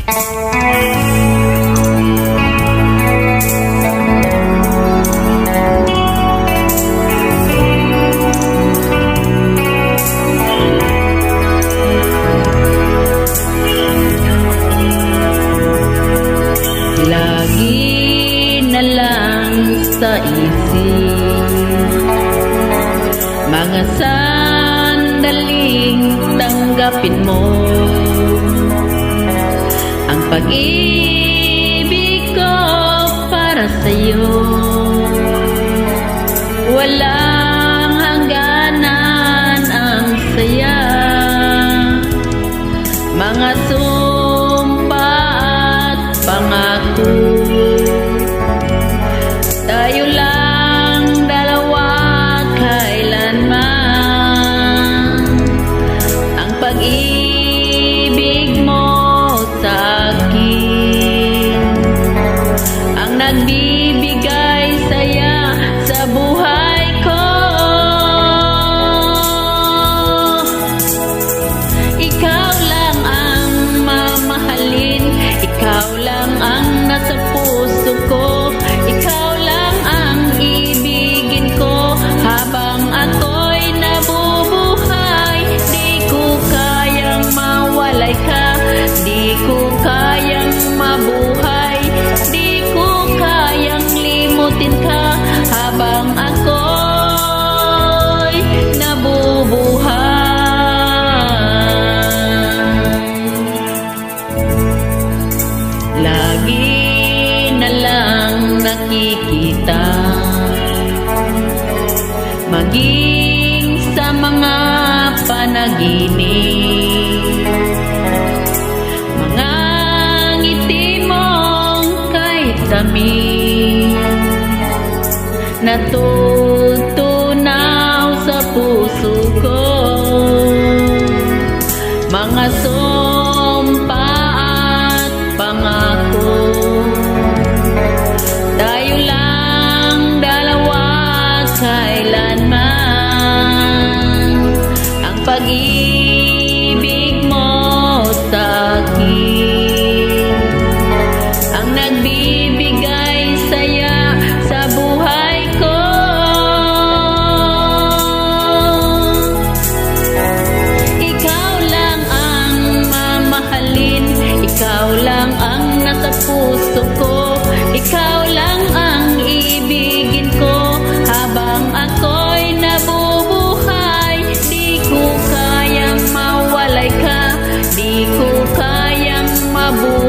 Lagi na lang sa isip mga sandaling tanggapin mo ang pag-ibig ko para sa'yo. Walang hangganan ang saya, mga sumpa at pangako. Tayo lang dalawa kailanman, ang pag-ibig mo sa akin ang nagbibigay saya sa buhay ko. Ikaw lang ang mamahalin, ikaw lang ang nasa puso ko, ikaw lang ang ibigin ko habang ako'y nabubuhay. Di ko kayang mawalay ka, di ko kayang mabuhay, di ko kayang limutin ka habang ako'y nabubuhay. Lagi na lang nakikita, maging sa mga panaginip, mga ngiti mong kahit tamis natutunaw sa puso ko, mga sumpa at pangako. Tayo lang dalawa kailanman, ang pag-ibig mo sa akin ang nagbibigay saya sa buhay ko. Ikaw lang ang mamahalin, ikaw lang ang nasa puso ko, ikaw lang ang ibigin ko habang ako'y nabubuhay. Di ko kayang mawalay ka, di ko kayang mabuhay.